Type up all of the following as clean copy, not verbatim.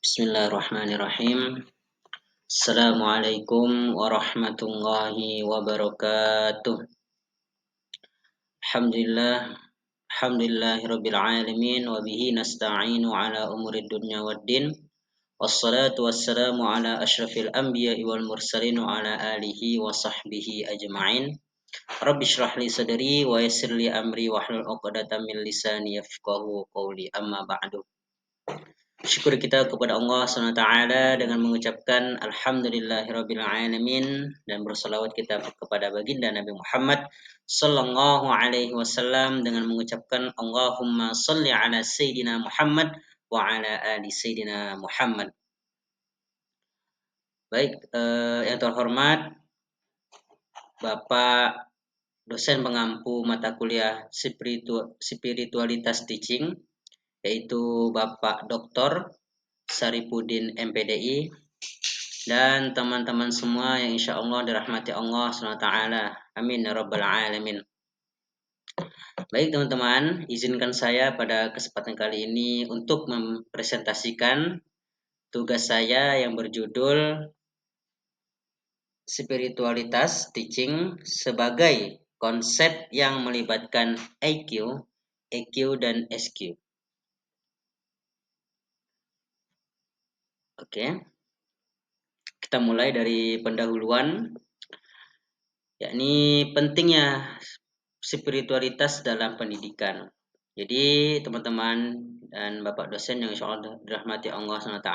Bismillahirrahmanirrahim. Assalamualaikum warahmatullahi wabarakatuh. Alhamdulillah, alhamdulillahirabbil alamin wa bihi nasta'inu ala umuri dunya waddin. Wassalatu wassalamu ala asyrafil anbiya'i wal mursalin wa ala alihi wa sahbihi ajma'in. Rabbi shrah li sadri wa yassir li amri wahlul 'uqdatam min lisani yafqahu qawli, amma ba'du. Syukur kita kepada Allah SWT dengan mengucapkan Alhamdulillahirabbil alamin dan bersalawat kita kepada baginda Nabi Muhammad sallallahu alaihi wasallam dengan mengucapkan Allahumma shalli ala sayyidina Muhammad wa ala ali sayyidina Muhammad. Baik, yang terhormat Bapak dosen pengampu mata kuliah spiritualitas teaching, yaitu Bapak Dr. Saripudin MPDI, dan teman-teman semua yang insya Allah dirahmati Allah SWT. Amin ya rabbal alamin. Baik teman-teman, izinkan saya pada kesempatan kali ini untuk mempresentasikan tugas saya yang berjudul Spiritualitas Teaching sebagai konsep yang melibatkan IQ, EQ, dan SQ. Oke. Kita mulai dari pendahuluan, yakni pentingnya spiritualitas dalam pendidikan. Jadi teman-teman dan Bapak dosen yang insya Allah dirahmati Allah SWT,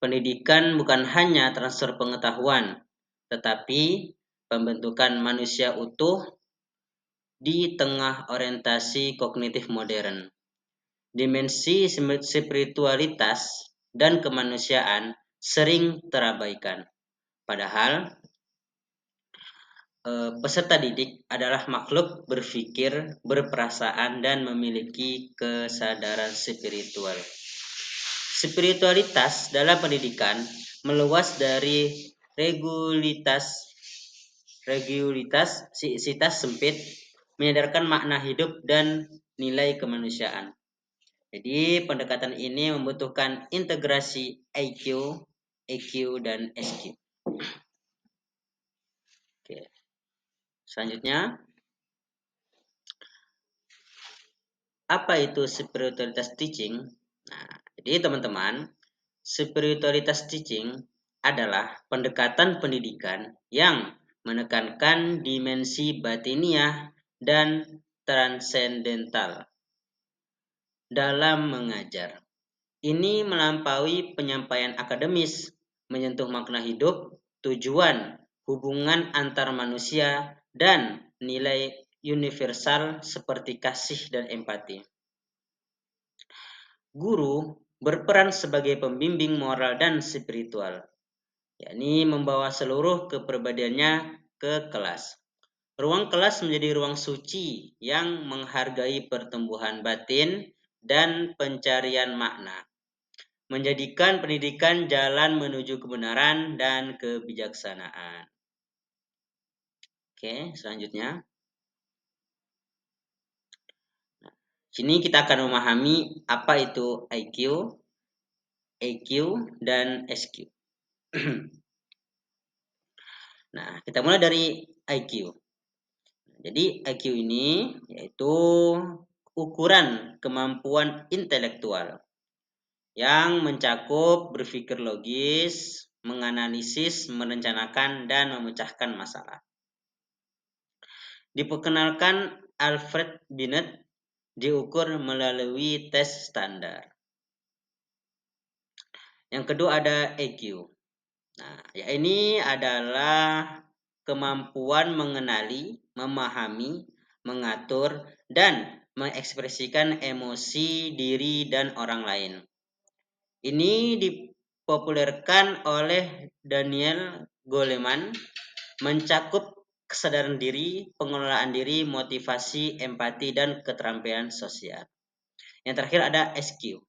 pendidikan bukan hanya transfer pengetahuan, tetapi pembentukan manusia utuh di tengah orientasi kognitif modern. Dimensi spiritualitas dan kemanusiaan sering terabaikan. Padahal peserta didik adalah makhluk berpikir, berperasaan, dan memiliki kesadaran spiritual. Spiritualitas dalam pendidikan meluas dari regulitas sempit, menyadarkan makna hidup dan nilai kemanusiaan. Jadi pendekatan ini membutuhkan integrasi IQ, EQ, dan SQ. Oke. Selanjutnya, apa itu spiritualitas teaching? Nah, jadi teman-teman, spiritualitas teaching adalah pendekatan pendidikan yang menekankan dimensi batiniah dan transendental dalam mengajar. Ini melampaui penyampaian akademis, menyentuh makna hidup, tujuan, hubungan antar manusia, dan nilai universal seperti kasih dan empati. Guru berperan sebagai pembimbing moral dan spiritual, yakni membawa seluruh kepribadiannya ke kelas. Ruang kelas menjadi ruang suci yang menghargai pertumbuhan batin dan pencarian makna, menjadikan pendidikan jalan menuju kebenaran dan kebijaksanaan. Oke, selanjutnya. Sini kita akan memahami apa itu IQ, EQ, dan SQ. Nah, kita mulai dari IQ. Jadi IQ ini yaitu ukuran kemampuan intelektual yang mencakup berpikir logis, menganalisis, merencanakan, dan memecahkan masalah. Diperkenalkan Alfred Binet, diukur melalui tes standar. Yang kedua ada EQ. Nah, ya ini adalah kemampuan mengenali, memahami, mengatur, dan mengekspresikan emosi diri dan orang lain. Ini dipopulerkan oleh Daniel Goleman, mencakup kesadaran diri, pengelolaan diri, motivasi, empati, dan keterampilan sosial. Yang terakhir ada SQ.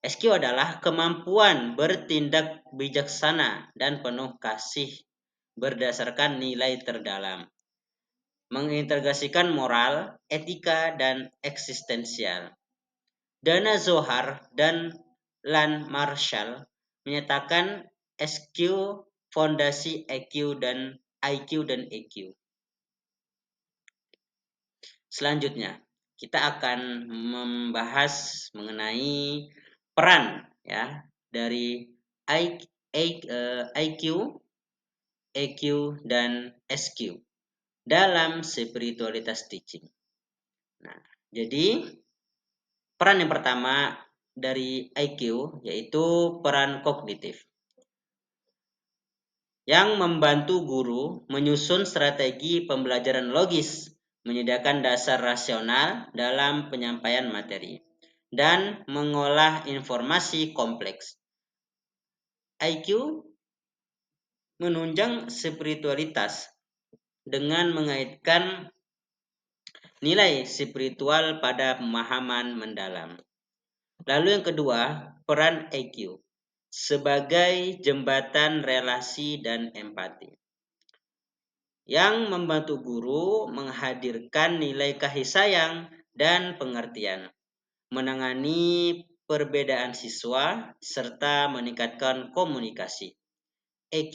SQ adalah kemampuan bertindak bijaksana dan penuh kasih berdasarkan nilai terdalam, mengintegrasikan moral, etika, dan eksistensial. Dana Zohar dan dan Marshall menyatakan SQ fondasi EQ dan IQ dan EQ. Selanjutnya, kita akan membahas mengenai peran ya dari IQ, EQ, dan SQ dalam spiritualitas teaching. Nah, jadi peran yang pertama dari IQ yaitu peran kognitif yang membantu guru menyusun strategi pembelajaran logis, menyediakan dasar rasional dalam penyampaian materi, dan mengolah informasi kompleks. IQ menunjang spiritualitas dengan mengaitkan nilai spiritual pada pemahaman mendalam. Lalu yang kedua, peran EQ sebagai jembatan relasi dan empati yang membantu guru menghadirkan nilai kasih sayang dan pengertian, menangani perbedaan siswa, serta meningkatkan komunikasi. EQ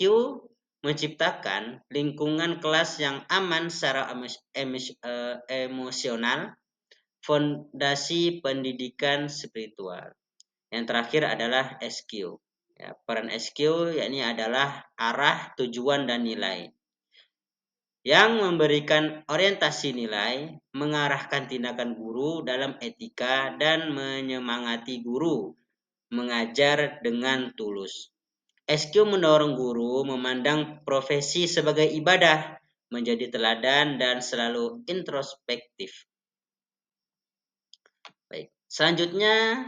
menciptakan lingkungan kelas yang aman secara emosional, fondasi pendidikan spiritual. Yang terakhir adalah SQ. Ya, peran SQ yakni adalah arah, tujuan, dan nilai. Yang memberikan orientasi nilai, mengarahkan tindakan guru dalam etika, dan menyemangati guru mengajar dengan tulus. SQ mendorong guru memandang profesi sebagai ibadah, menjadi teladan, dan selalu introspektif. Baik, selanjutnya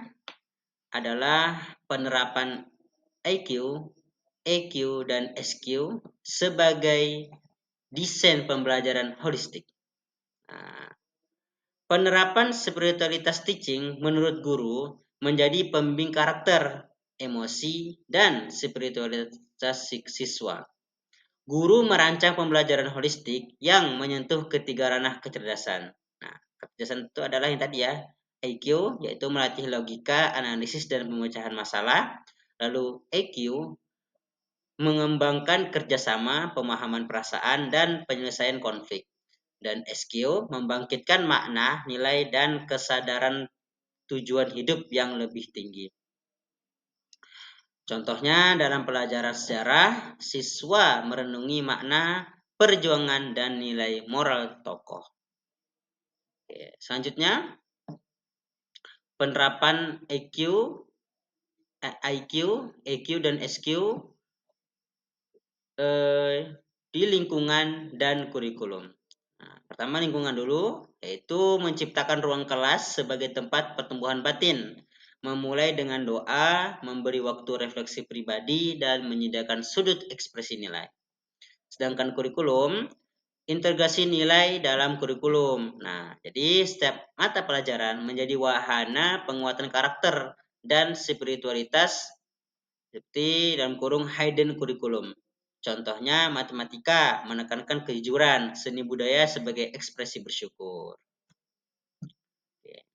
adalah penerapan IQ, EQ, dan SQ sebagai desain pembelajaran holistik. Nah, penerapan spiritualitas teaching menurut guru menjadi pembimbing karakter, emosi, dan spiritualitas siswa. Guru merancang pembelajaran holistik yang menyentuh ketiga ranah kecerdasan. Nah, kecerdasan itu adalah yang tadi ya, IQ, yaitu melatih logika, analisis, dan pemecahan masalah. Lalu EQ, mengembangkan kerjasama, pemahaman perasaan, dan penyelesaian konflik. Dan SQ, membangkitkan makna, nilai, dan kesadaran tujuan hidup yang lebih tinggi. Contohnya dalam pelajaran sejarah, siswa merenungi makna, perjuangan, dan nilai moral tokoh. Oke, selanjutnya, penerapan IQ, EQ, dan SQ di lingkungan dan kurikulum. Nah, pertama lingkungan dulu, yaitu menciptakan ruang kelas sebagai tempat pertumbuhan batin, memulai dengan doa, memberi waktu refleksi pribadi, dan menyediakan sudut ekspresi nilai. Sedangkan kurikulum, integrasi nilai dalam kurikulum. Nah, jadi setiap mata pelajaran menjadi wahana penguatan karakter dan spiritualitas seperti dalam kurung hidden kurikulum. Contohnya matematika menekankan kejujuran, seni budaya sebagai ekspresi bersyukur. Oke.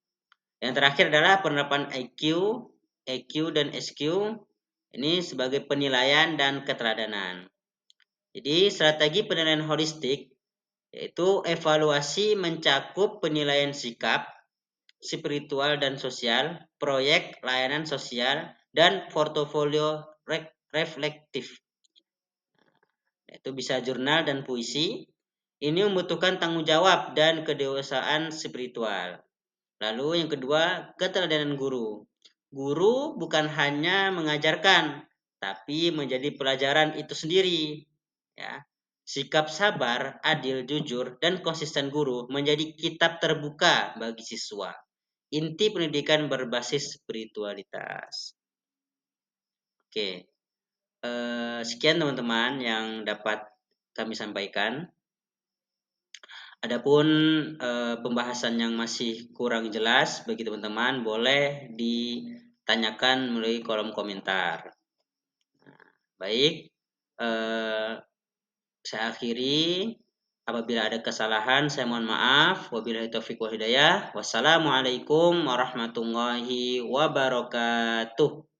Yang terakhir adalah penerapan IQ, EQ, dan SQ. Ini sebagai penilaian dan keteladanan. Jadi strategi penilaian holistik yaitu evaluasi mencakup penilaian sikap, spiritual dan sosial, proyek, layanan sosial, dan portofolio reflektif. Itu bisa jurnal dan puisi. Ini membutuhkan tanggung jawab dan kedewasaan spiritual. Lalu yang kedua, keteladanan guru. Guru bukan hanya mengajarkan, tapi menjadi pelajaran itu sendiri. Ya. Sikap sabar, adil, jujur, dan konsisten guru menjadi kitab terbuka bagi siswa. Inti pendidikan berbasis spiritualitas. Oke. Sekian teman-teman yang dapat kami sampaikan. Adapun pembahasan yang masih kurang jelas bagi teman-teman boleh ditanyakan melalui kolom komentar. Nah, baik, saya akhiri. Apabila ada kesalahan, saya mohon maaf. Wabillahi taufiq wal hidayah. Wassalamualaikum warahmatullahi wabarakatuh.